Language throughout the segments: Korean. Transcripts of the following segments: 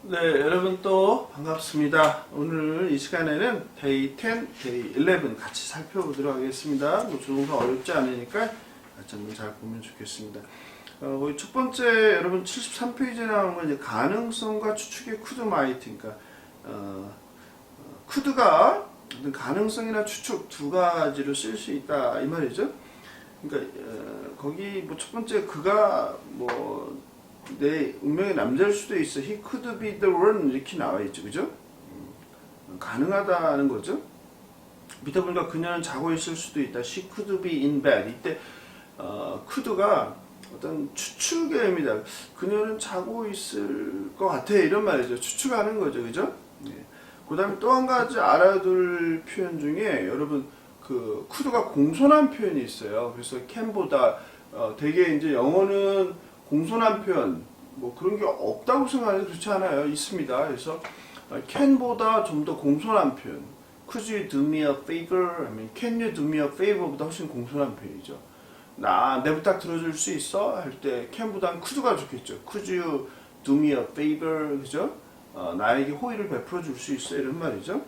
네, 여러분 또 반갑습니다. 오늘 이 시간에는 데이 10, 데이 11 같이 살펴보도록 하겠습니다. 뭐 조동사 어렵지 않으니까 같이 한번 잘 보면 좋겠습니다. 거기 첫 번째 여러분 73페이지에 나오는 건 이제 가능성과 추측의 쿠드 마이트, 그러니까 쿠드가 어떤 가능성이나 추측 두 가지로 쓸 수 있다 이 말이죠. 그러니까 거기 뭐 첫 번째 그가 뭐 내 운명의 남자일 수도 있어. He could be the one 이렇게 나와 있죠, 그죠? 가능하다는 거죠. 밑에 보니까 그녀는 자고 있을 수도 있다. She could be in bed. 이때 could가 어떤 추측의 의미다. 그녀는 자고 있을 것 같아 이런 말이죠. 추측하는 거죠, 그죠? 네. 그다음에 또 한 가지 알아둘 표현 중에 여러분 그 could가 공손한 표현이 있어요. 그래서 can보다 되게 이제 영어는 공손한 표현 뭐 그런 게 없다고 생각해도 그렇지 않아요. 있습니다. 그래서 can보다 좀 더 공손한 표현. Could you do me a favor? 아니면 Can you do me a favor보다 훨씬 공손한 표현이죠. 내 부탁 들어줄 수 있어? 할 때 can보다는 could가 좋겠죠. Could you do me a favor? 그죠? 나에게 호의를 베풀어 줄 수 있어? 이런 말이죠.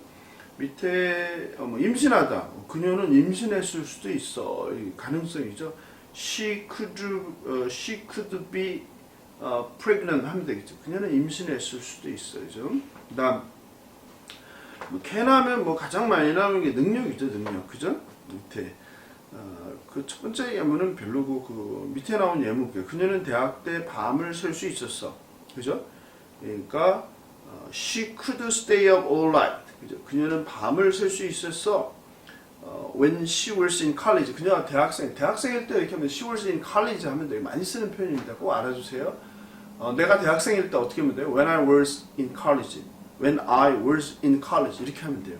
밑에 뭐 임신하다. 그녀는 임신했을 수도 있어. 이 가능성이죠. She could be pregnant 하면 되겠죠. 그녀는 임신했을 수도 있어요. 그다음 뭐 can 하면 뭐 가장 많이 나오는 게 능력이죠. 능력. 그죠? 밑에 그 첫 번째 예문은 별로고 그 밑에 나온 예문 그녀는 대학 때 밤을 셀 수 있었어. 그죠? 그러니까 she could stay up all night. 그죠? 그녀는 밤을 셀 수 있었어. When she was in college, 그녀가 대학생일 때 이렇게 하면 she was in college 하면 돼요. 많이 쓰는 표현입니다. 꼭 알아주세요. 내가 대학생일 때 어떻게 하면 돼요? When I was in college, when I was in college 이렇게 하면 돼요.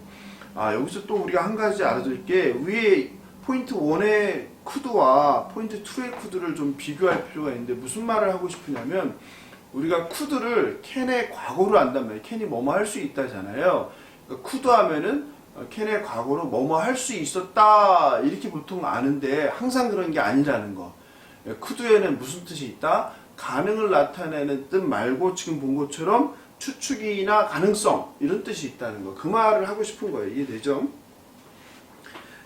여기서 또 우리가 한 가지 알아둘 게 위에 포인트 1의 could와 포인트 2의 could를 좀 비교할 필요가 있는데 무슨 말을 하고 싶으냐면 우리가 could를 can의 과거로 안단 말이에요. can이 뭐뭐 할 수 있다잖아요. 그러니까 could 하면은 can의 과거로 뭐뭐 할 수 있었다 이렇게 보통 아는데 항상 그런 게 아니라는 거. could에는 무슨 뜻이 있다? 가능을 나타내는 뜻 말고 지금 본 것처럼 추측이나 가능성 이런 뜻이 있다는 거. 그 말을 하고 싶은 거예요. 이해되죠?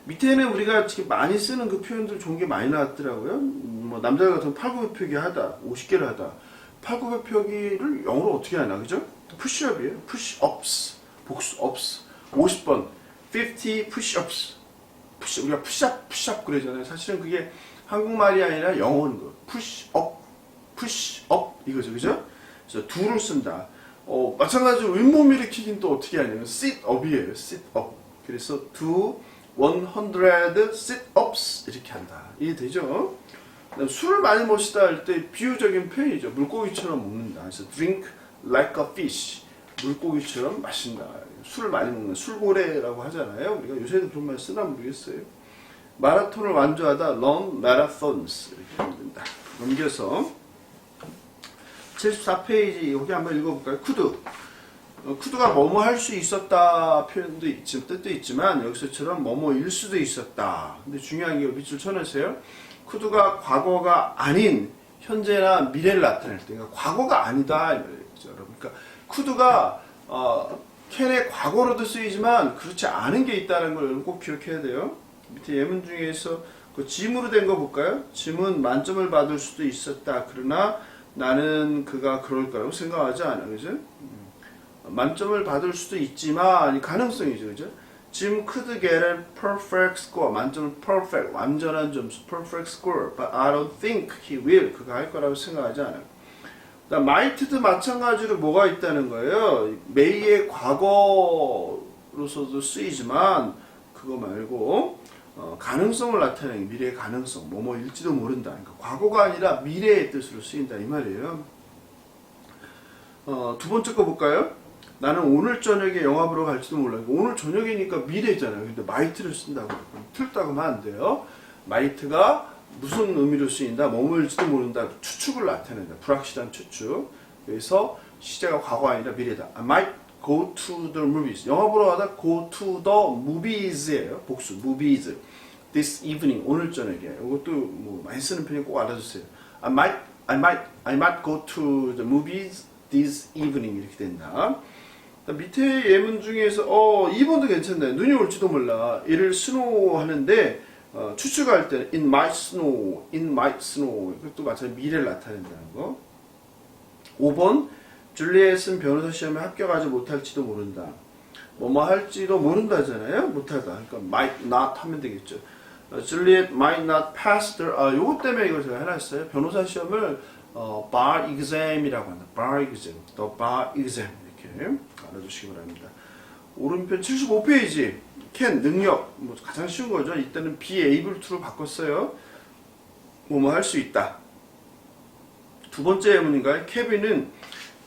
밑에는 우리가 지금 많이 쓰는 그 표현들 좋은 게 많이 나왔더라고요. 뭐 남자 같은 8,900표기 하다, 50개를 하다. 8,900표기를 영어로 어떻게 하나, 그죠? 푸시업이에요. 푸시업스, 복수업스. 50번, 50 push-ups. 우리가 푸시업 그러잖아요. 사실은 그게 한국말이 아니라 영어인 거. push-up 이거죠, 그죠? 그래서 do를 쓴다. 마찬가지로 윗몸 일으키긴 또 어떻게 하냐면 sit-up이에요. sit-up. 그래서 do 100 sit-ups 이렇게 한다. 이해되죠? 술을 많이 마시다 할 때 비유적인 표현이죠. 물고기처럼 먹는다. 그래서 drink like a fish. 물고기처럼 마신다. 술을 많이 먹는 술고래라고 하잖아요. 우리가 요새도 그런 말 쓰나 모르겠어요. 마라톤을 완주하다 run marathons 이렇게 하면 된다. 넘겨서 74페이지 여기 한번 읽어볼까요? could가 뭐뭐 할 수 있었다 표현도 뜻도 있지만 여기서처럼 뭐뭐일 수도 있었다. 근데 중요한 게 밑줄 쳐놓으세요. could가 과거가 아닌 현재나 미래를 나타낼 때, 그러니까 과거가 아니다 이 말이죠, 여러분. 그러니까 could가 can의 과거로도 쓰이지만 그렇지 않은 게 있다는 걸 꼭 기억해야 돼요. 밑에 예문 중에서 그 짐으로 된 거 볼까요? 짐은 만점을 받을 수도 있었다. 그러나 나는 그가 그럴 거라고 생각하지 않아. 그죠? 만점을 받을 수도 있지만 가능성이죠. 그죠? Jim could get a perfect score. 만점을 perfect, 완전한 점수, perfect score. But I don't think he will. 그가 할 거라고 생각하지 않아요. might도 마찬가지로 뭐가 있다는 거예요. may의 과거로서도 쓰이지만 그거 말고 가능성을 나타내는 미래의 가능성, 뭐뭐일지도 모른다. 그러니까 과거가 아니라 미래의 뜻으로 쓰인다 이 말이에요. 두 번째 거 볼까요? 나는 오늘 저녁에 영화 보러 갈지도 몰라. 오늘 저녁이니까 미래잖아요. 근데 might를 쓴다고 틀렸다고 하면 안 돼요. might가 무슨 의미로 쓰인다? 뭐뭐일지도 모른다. 추측을 나타낸다. 불확실한 추측. 그래서 시제가 과거 아니라 미래다. I might go to the movies. 영화 보러 가다 go to the movies예요. 복수. movies. This evening. 오늘 저녁에. 이것도 뭐 많이 쓰는 표현 꼭 알아주세요. I might go to the movies this evening 이렇게 된다. 밑에 예문 중에서 2번도 괜찮네. 눈이 올지도 몰라. 이를 snow 하는데 추측할 때는 it might snow, it might snow. 이것도 마찬가지로 미래를 나타낸다는 거. 5번 줄리엣은 변호사 시험에 합격하지 못할지도 모른다. 뭐뭐 할지도 모른다잖아요. 못하다. 그러니까 might not 하면 되겠죠. Juliet might not pass the 요거 때문에 이걸 제가 해놨어요. 변호사 시험을 bar exam이라고 한다. bar exam, the bar exam 이렇게 알아두시기 바랍니다. 오른편 75페이지 can 능력 뭐 가장 쉬운 거죠. 이때는 be able to로 바꿨어요. 뭐뭐 할 수 있다. 두 번째 예문인가요? 케빈은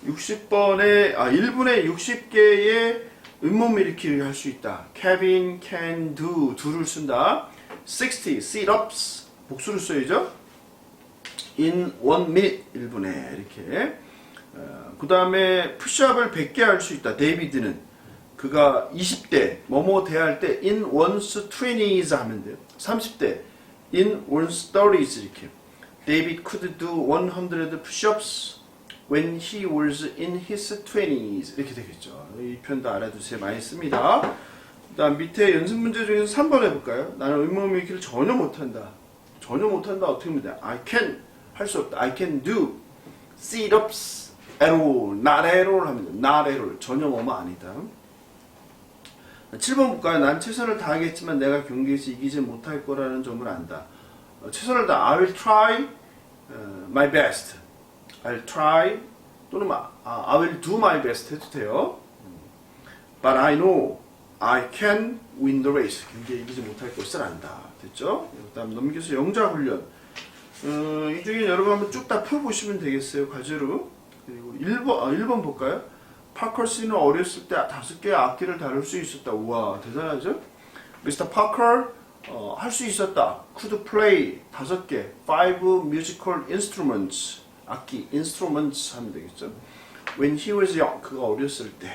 60번에 1분에 60개의 잇몸 일으키기 할 수 있다. Kevin can do를 쓴다. 60 sit-ups 복수를 써야죠. in 1 minute 1분에 이렇게. 그 다음에 푸시업을 100개 할 수 있다. 데이비드는 그가 20대 뭐뭐 대할 때 in one's 20s 하면 돼요. 30대 in one's 30s 이렇게. David could do 100 push-ups when he was in his 20s 이렇게 되겠죠. 이 표현도 알아두세요. 많이 씁니다. 그 다음 밑에 연습 문제 중에서 3번 해볼까요? 나는 잇몸 일으키를 전혀 못한다. 전혀 못한다. 어떻게 하면 돼? I can 할 수 없다. I can do sit-ups at all. not at all 하면 돼. not at all. 전혀 뭐뭐 아니다. 7번 볼까요? 난 최선을 다하겠지만 내가 경기에서 이기지 못할 거라는 점을 안다. 최선을 다 I will try my best. I'll try 또는 I will do my best 해도 돼요. But I know I can win the race. 경기에 이기지 못할 것을 안다. 됐죠? 그 다음 넘겨서 영자 훈련. 이 중에 여러분 한번 쭉 다 펴보시면 되겠어요. 과제로. 그리고 1번 볼까요? 파커스는 어렸을 때 5개의 악기를 다룰 수 있었다. 우와, 대단하죠? 미스터 파커 할 수 있었다. could play 5개. 5 musical instruments. 악기, instruments 하면 되겠죠? When he was young. 그가 어렸을 때.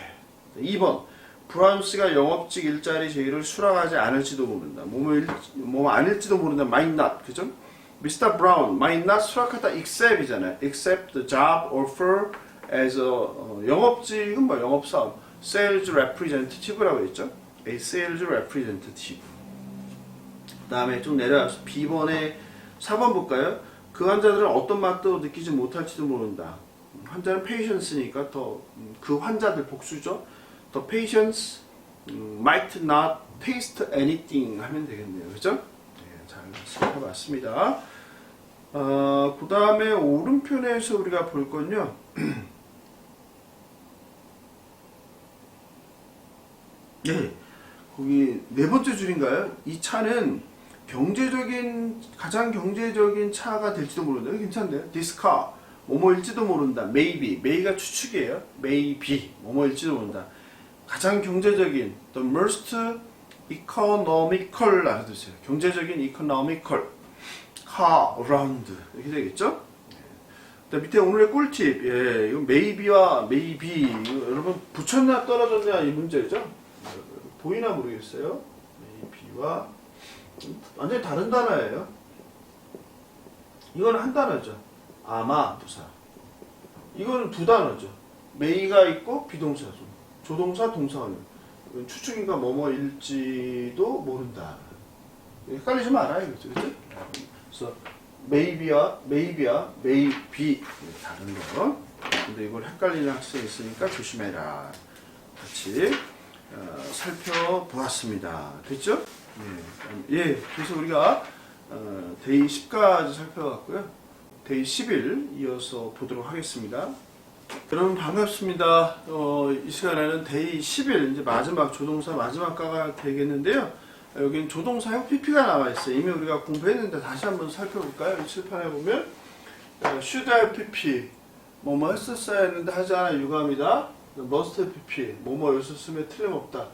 2번. 브라운스가 영업직 일자리 제의를 수락하지 않을지도 모른다. 뭐뭐 아닐지도 모른다. might not. 그죠? Mr. Brown might not 수락하다 except이잖아요. except the job offer as a 영업직은 뭐 영업사업 sales representative라고 했죠. a sales representative. 그 다음에 좀 내려와서 B번에 4번 볼까요? 그 환자들은 어떤 맛도 느끼지 못할지도 모른다. 환자는 patients니까 더 그 환자들 복수죠. The patients might not taste anything 하면 되겠네요. 그죠? 네, 잘 살펴봤습니다. 그 다음에 오른편에서 우리가 볼 건요. 예, 거기 네 번째 줄인가요? 이 차는 가장 경제적인 차가 될지도 모른다. 괜찮네요. This car, 뭐뭐일지도 모른다. Maybe, may가 추측이에요. Maybe, 뭐뭐일지도 모른다. 가장 경제적인, the most economical 알아두세요. 경제적인 economical car around 이렇게 되겠죠? 밑에 오늘의 꿀팁, 예, 이거 maybe와 maybe 이거 여러분 붙였나 떨어졌냐 이 문제죠? 보이나 모르겠어요. maybe와 완전히 다른 단어예요. 이거는 한 단어죠. 아마 부사. 이거는 두 단어죠. may가 있고 비동사죠. 조동사, 동사원은 추측인가 뭐뭐일지도 모른다. 헷갈리지 말아요, 그렇죠? 그래서 maybe와 maybe 다른 거. 근데 이걸 헷갈리는 학생이 있으니까 조심해라. 같이 살펴보았습니다. 됐죠? 예. 그래서 우리가 데이 10까지 살펴봤고요. 데이 10일 이어서 보도록 하겠습니다. 여러분 반갑습니다. 이 시간에는 데이 10일 이제 마지막 조동사 마지막가가 되겠는데요. 여기는 조동사형 PP가 나와 있어요. 이미 우리가 공부했는데 다시 한번 살펴볼까요? 이 칠판에 보면 should have PP 뭐뭐 했었어야 했는데 하지 않아 유감이다. must have PP 뭐뭐였었으면 틀림없다.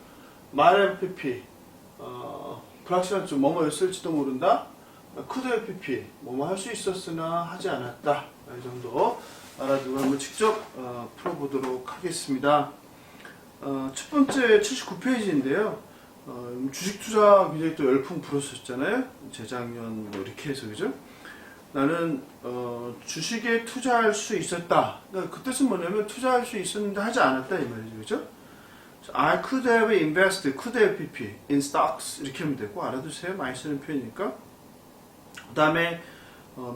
might have PP 불확실한 점 뭐뭐였을지도 모른다. could have PP 뭐뭐 할 수 있었으나 하지 않았다. 이 정도 알아두고 한번 직접 풀어보도록 하겠습니다. 첫 번째 79페이지인데요. 주식 투자 굉장히 또 열풍 불었었잖아요. 재작년 뭐 이렇게 해서 그죠? 나는 주식에 투자할 수 있었다. 그러니까 그 뜻은 뭐냐면 투자할 수 있었는데 하지 않았다 이 말이죠, 그죠? I could have invested, could have pp in stocks 이렇게 하면 되고 알아두세요. 많이 쓰는 표현이니까. 그 다음에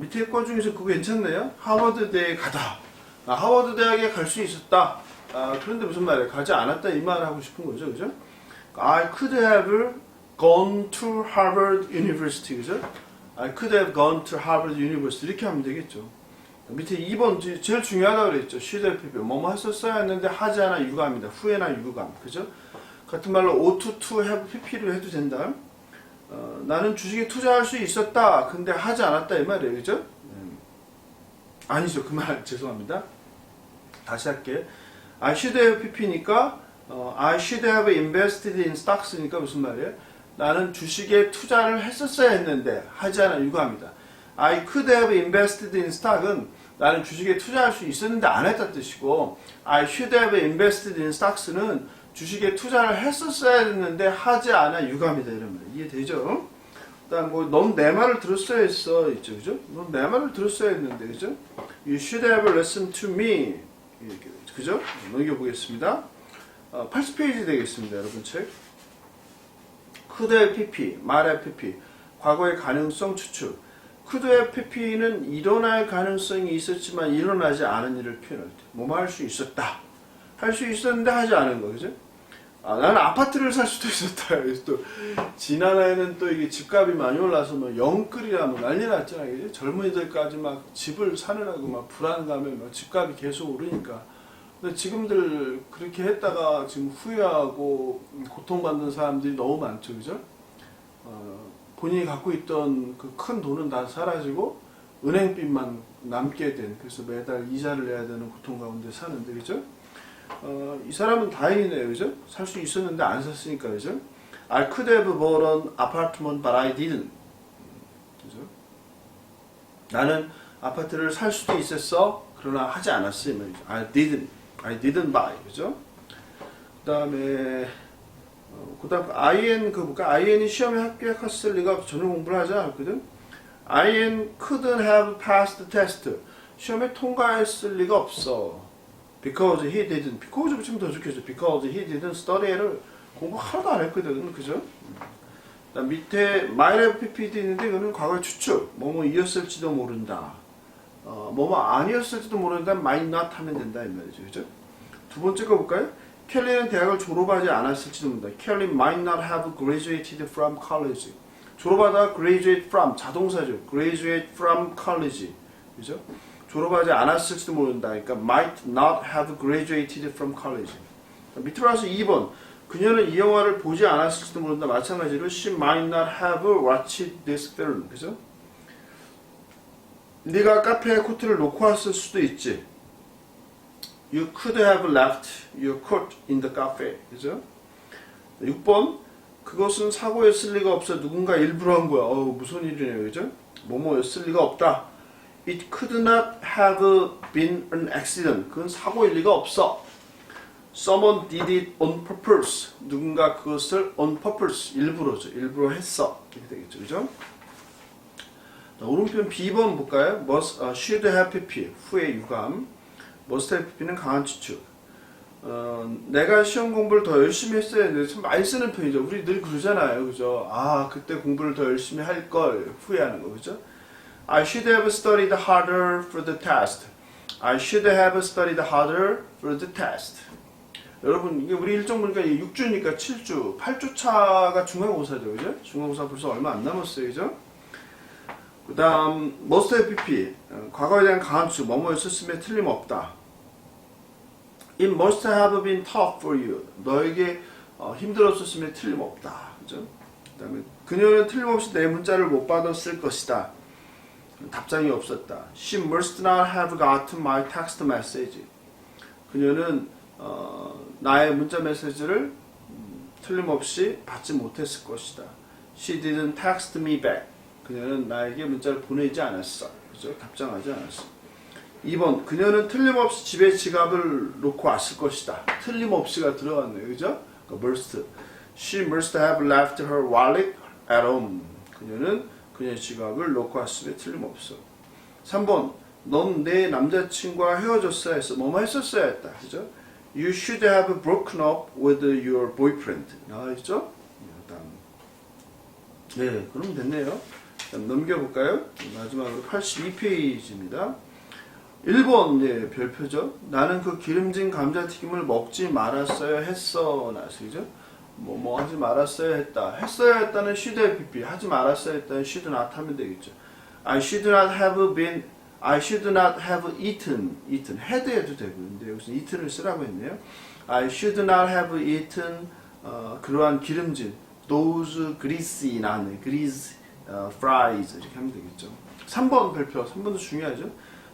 밑에 거 중에서 그거 괜찮네요. 하버드 대에 가다. 하버드 대학에 갈 수 있었다. 그런데 무슨 말이에요? 가지 않았다 이 말을 하고 싶은 거죠, 그죠? I could have gone to Harvard University, 그죠? I could have gone to Harvard University 이렇게 하면 되겠죠. 밑에 2번 제일 중요하다고 그랬죠. should have pp 뭐뭐 했었어야 했는데 하지 않아 유감이다. 후회나 유감, 그죠? 같은 말로 ought to have pp로 해도 된다. 나는 주식에 투자할 수 있었다. 근데 하지 않았다 이 말이에요, 그죠? 아니죠, 그 말 죄송합니다. 다시 할게. I should have pp니까 I should have invested in stocks니까 무슨 말이에요? 나는 주식에 투자를 했었어야 했는데 하지 않아 유감이다. I could have invested in stock은 나는 주식에 투자할 수 있었는데 안 했다는 뜻이고 I should have invested in stocks는 주식에 투자를 했었어야 했는데 하지 않아 유감이다 이런 말 이해되죠? 그다음 뭐 넌 내 말을 들었어야 했어 있죠, 그죠? 넌 내 말을 들었어야 했는데, 그죠? You should have listened to me 이렇게 되죠, 그죠? 넘겨보겠습니다. 80페이지 되겠습니다, 여러분 책. could have pp, might have pp, 과거의 가능성 추측. could have pp는 일어날 가능성이 있었지만 일어나지 않은 일을 표현할 때 뭐뭐 할 수 있었다. 할 수 있었는데 하지 않은 거, 그죠? 나는 아파트를 살 수도 있었다. 그래서 또 지난해에는 또 이게 집값이 많이 올라서 뭐 영끌이라 뭐 난리 났잖아요, 그죠? 젊은이들까지 막 집을 사느라고 막 불안감에 막 집값이 계속 오르니까. 근데 지금들 그렇게 했다가 지금 후회하고 고통받는 사람들이 너무 많죠, 그죠? 본인이 갖고 있던 그 큰 돈은 다 사라지고 은행빚만 남게 된, 그래서 매달 이자를 내야 되는 고통 가운데 사는데, 그죠? 이 사람은 다행이네요, 그죠? 살 수 있었는데 안 샀으니까, 그죠? I could have bought an apartment, but I didn't. 그죠? 나는 아파트를 살 수도 있었어, 그러나 하지 않았어, 이 말이죠. I didn't buy, 그죠? 그 다음에 그다음 IN 그 볼까? IN이 시험에 합격했을 리가 없어. 전혀 공부를 하지 않았거든. IN couldn't have passed the test. 시험에 통과했을 리가 없어. Because he didn't. Because 붙이면 더 좋겠죠. Because he didn't study를 공부 하나도 안 했거든, 그죠? 그다음 밑에 might have pp도 있는데 이거는 과거의 추측. 뭐뭐 이었을지도 모른다. 뭐뭐 아니었을지도 모른다. might not 하면 된다 이 말이죠, 그죠? 두 번째 거 볼까요? 켈리는 대학을 졸업하지 않았을지도 모른다. Kelly might not have graduated from college. 졸업하다 graduate from 자동사죠. graduate from college. 그죠? 졸업하지 않았을지도 모른다. 그러니까 might not have graduated from college. 밑으로 와서 2번. 그녀는 이 영화를 보지 않았을지도 모른다. 마찬가지로 she might not have watched this film. 그죠? 네가 카페에 코트를 놓고 왔을 수도 있지. You could have left your coat in the cafe. 그죠? 6번. 그것은 사고였을 리가 없어. 누군가 일부러 한 거야. 무슨 일이네요. 그죠? 뭐뭐였을 리가 없다. It could not have been an accident. 그건 사고일 리가 없어. Someone did it on purpose. 누군가 그것을 on purpose. 일부러죠. 일부러 했어. 이렇게 되겠죠. 그죠? 오른편 B번 볼까요? should have pp. 후의 유감. must have pp는 강한 추측. 내가 시험 공부를 더 열심히 했어야 했는데 참 많이 쓰는 편이죠. 우리 늘 그러잖아요, 그죠? 그때 공부를 더 열심히 할 걸 후회하는 거, 그죠? I should have studied harder for the test. I should have studied harder for the test. 여러분, 이게 우리 일정 보니까 6주니까 7주, 8주 차가 중간고사죠, 그죠? 중간고사 벌써 얼마 안 남았어요, 그죠? 그 다음, must have pp. 과거에 대한 강한 추측, 뭐뭐였었으면 틀림없다. It must have been tough for you. 너에게 힘들었었으면 틀림없다. 그죠? 그 다음에 그녀는 틀림없이 내 문자를 못 받았을 것이다. 답장이 없었다. She must not have gotten my text message. 그녀는 나의 문자 메시지를 틀림없이 받지 못했을 것이다. She didn't text me back. 그녀는 나에게 문자를 보내지 않았어. 그죠? 답장하지 않았어. 2번. 그녀는 틀림없이 집에 지갑을 놓고 왔을 것이다. 틀림없이가 들어갔네요. 그죠? 그러니까 must. She must have left her wallet at home. 그녀는 그녀의 지갑을 놓고 왔음에 틀림없어. 3번 넌 내 남자친구와 헤어졌어야 했어. 뭐뭐 했었어야 했다. 그죠? You should have broken up with your boyfriend. 나와있죠? 네, 그럼 됐네요. 넘겨볼까요? 마지막으로 82페이지입니다. 1번, 네, 별표죠. 나는 그 기름진 감자튀김을 먹지 말았어야 했어. 나왔죠? 뭐 하지 말았어야 했다. 했어야 했다는 should have been, 하지 말았어야 했다는 should not 하면 되겠죠. I should not have eaten. had 해도 되고, 근데 여기서 eaten을 쓰라고 했네요. I should not have eaten, 그러한 기름진, those greasy, 나네, grease, fries, 이렇게 하면 되겠죠. 3번 별표, 3번도 중요하죠.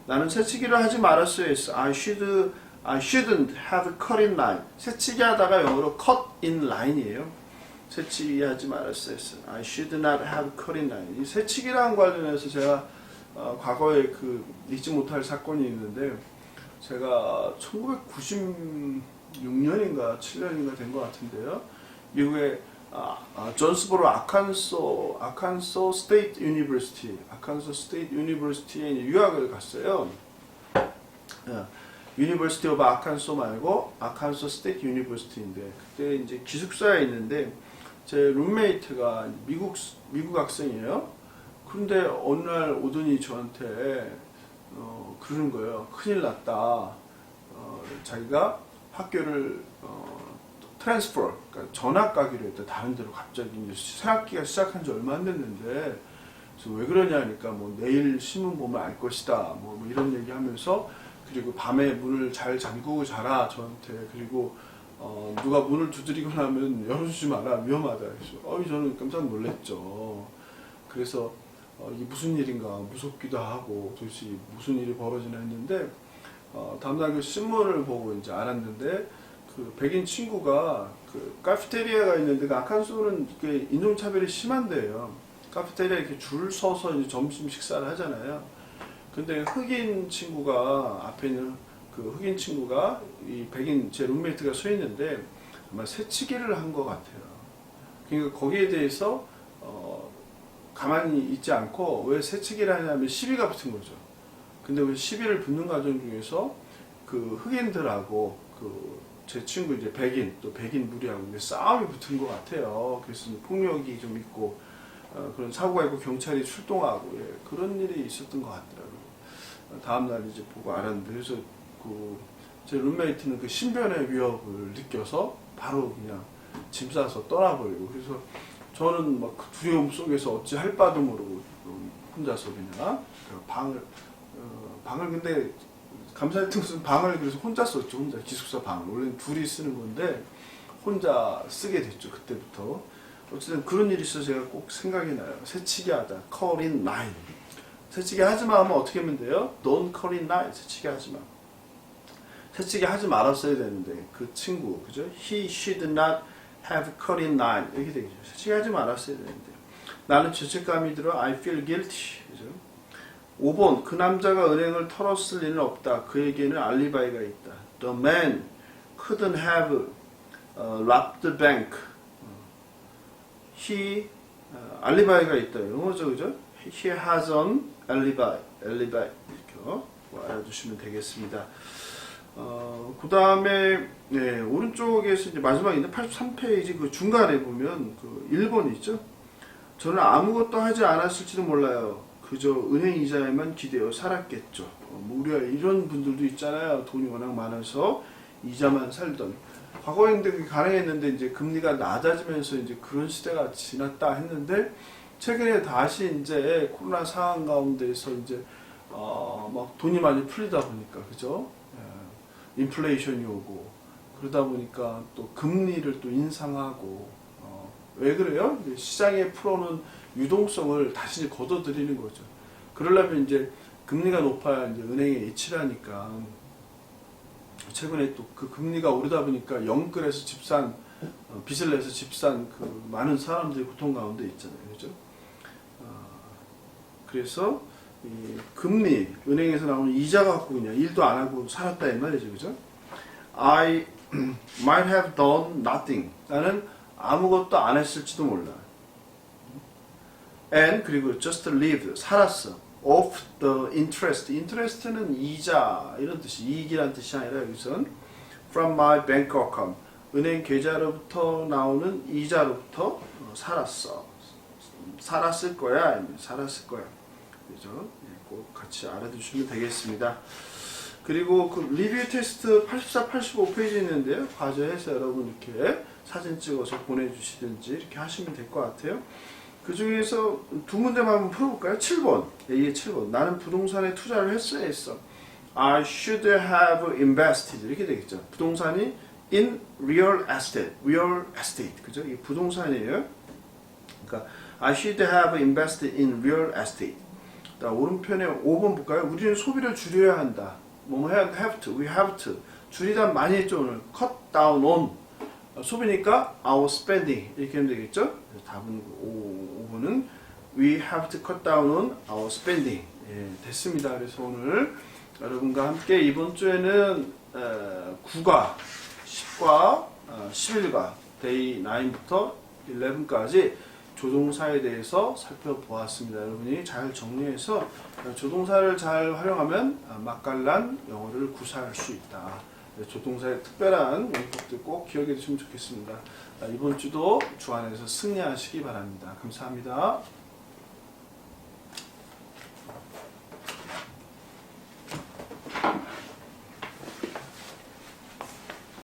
나는 새치기를 하지 말았어야 했어. I shouldn't have cut in line. 새치기 하다가 영어로 cut in line이에요. 새치기 하지 말았어야 했어. I should not have cut in line. 이 새치기랑 관련해서 제가 과거에 그 잊지 못할 사건이 있는데, 제가 1996년인가 7년인가 된 것 같은데요. 미국의 존스보로 아칸소 스테이트 유니버시티에 유학을 갔어요. 유니버시티 오브 아칸소 말고 아칸소 스테이트 유니버시티인데, 그때 이제 기숙사에 있는데 제 룸메이트가 미국 학생이에요. 그런데 어느 날 오더니 저한테 그러는 거예요. 큰일 났다. 자기가 학교를 트랜스퍼, 그러니까 전학 가기로 했다. 다른 데로 갑자기 이제 새학기가 시작한 지 얼마 안 됐는데, 그래서 왜 그러냐 하니까 뭐 내일 신문 보면 알 것이다. 뭐 이런 얘기 하면서, 그리고 밤에 문을 잘 잠그고 자라 저한테. 그리고 누가 문을 두드리거나 하면 열어주지 마라. 위험하다. 그래서 저는 깜짝 놀랐죠. 그래서 이게 무슨 일인가 무섭기도 하고 도대체 무슨 일이 벌어지나 했는데, 다음날 그 신문을 보고 이제 알았는데, 그 백인 친구가 그 카페테리아가 있는데, 그 아칸소는 인종차별이 심한데요. 카페테리아에 이렇게 줄 서서 이제 점심 식사를 하잖아요. 근데 흑인 친구가 앞에 있는 그 흑인 친구가 이 백인 제 룸메이트가 서 있는데 아마 새치기를 한 것 같아요. 그러니까 거기에 대해서 가만히 있지 않고 왜 새치기를 하냐면 시비가 붙은 거죠. 근데 그 시비를 붙는 과정 중에서 그 흑인들하고 제 친구 이제 백인 또 백인 무리하고 싸움이 붙은 것 같아요. 그래서 폭력이 좀 있고 그런 사고가 있고 경찰이 출동하고 그런 일이 있었던 것 같더라고요. 다음날 이제 보고 알았는데, 그래서 제 룸메이트는 그 신변의 위협을 느껴서 바로 그냥 짐 싸서 떠나버리고, 그래서 저는 막 그 두려움 속에서 어찌 할 바도 모르고 혼자서 그냥 방을 근데 감사했던 것은 방을 그래서 혼자 썼죠. 혼자 기숙사 방을. 원래는 둘이 쓰는 건데 혼자 쓰게 됐죠. 그때부터. 어쨌든 그런 일이 있어서 제가 꼭 생각이 나요. 새치기 하다. call in line. 새치기 하지 마 하면 어떻게 하면 돼요? Don't call in line. 새치기 하지 마. 새치기 하지 말았어야 되는데 그 친구, 그죠? He should not have call in line. 이렇게 되겠죠. 새치기 하지 말았어야 되는데. 나는 죄책감이 들어. I feel guilty. 그죠? 5번, 그 남자가 은행을 털었을 리는 없다. 그에게는 알리바이가 있다. The man couldn't have robbed the bank. He 알리바이가 있다. 영어죠, 그죠? He has an alibi. 이렇게 알아두시면 되겠습니다. 그 다음에 네, 오른쪽에서 이제 마지막에 있는 83페이지 그 중간에 보면 그 1번 있죠? 저는 아무것도 하지 않았을지도 몰라요. 그저 은행 이자에만 기대어 살았겠죠. 우리가 이런 분들도 있잖아요. 돈이 워낙 많아서 이자만 살던. 과거에는 그게 가능했는데 이제 금리가 낮아지면서 이제 그런 시대가 지났다 했는데, 최근에 다시 이제 코로나 상황 가운데서 이제 막 돈이 많이 풀리다 보니까, 그죠? 인플레이션이 오고 그러다 보니까 또 금리를 또 인상하고 왜 그래요? 시장에 풀어놓은 유동성을 다시 걷어들이는 거죠. 그러려면 이제 금리가 높아야 이제 은행에 이치라니까. 최근에 또 그 금리가 오르다 보니까 영끌에서 집산, 빚을 내서 집산 그 많은 사람들이 고통 가운데 있잖아요. 그죠? 그래서 이 금리, 은행에서 나오는 이자 갖고 그냥 일도 안 하고 살았다 이 말이죠. 그죠? I might have done nothing. 나는 아무것도 안 했을지도 몰라. And 그리고 just lived. 살았어. of the interest. interest는 이자 이런 뜻이 이익이란 뜻이 아니라 여기선 from my bank account. 은행 계좌로부터 나오는 이자로부터 살았어. 살았을 거야. 살았을 거야. 그죠? 꼭 같이 알아두시면 되겠습니다. 그리고 그 리뷰 테스트 84, 85페이지 있는데요. 과제해서 여러분 이렇게 사진 찍어서 보내주시든지 이렇게 하시면 될 것 같아요. 그 중에서 두 문제만 한번 풀어볼까요? 7번. A의 7번. 나는 부동산에 투자를 했어야 했어. I should have invested. 이렇게 되겠죠. 부동산이 in real estate. real estate. 그죠? 이게 부동산이에요. 그러니까 I should have invested in real estate. 오른편에 5번 볼까요? 우리는 소비를 줄여야 한다. 뭐 have to, we have to. 줄이다 많이 했죠 오늘. cut down on. 소비니까 our spending 이렇게 하면 되겠죠? 답은 5번은 we have to cut down on our spending. 예, 됐습니다. 그래서 오늘 여러분과 함께 이번 주에는 9과 10과 11과 데이 9부터 11까지 조동사에 대해서 살펴보았습니다. 여러분이 잘 정리해서 조동사를 잘 활용하면 맛깔난 영어를 구사할 수 있다. 조동사의 특별한 원법들 꼭 기억해 두시면 좋겠습니다. 이번 주도 주 안에서 승리하시기 바랍니다. 감사합니다.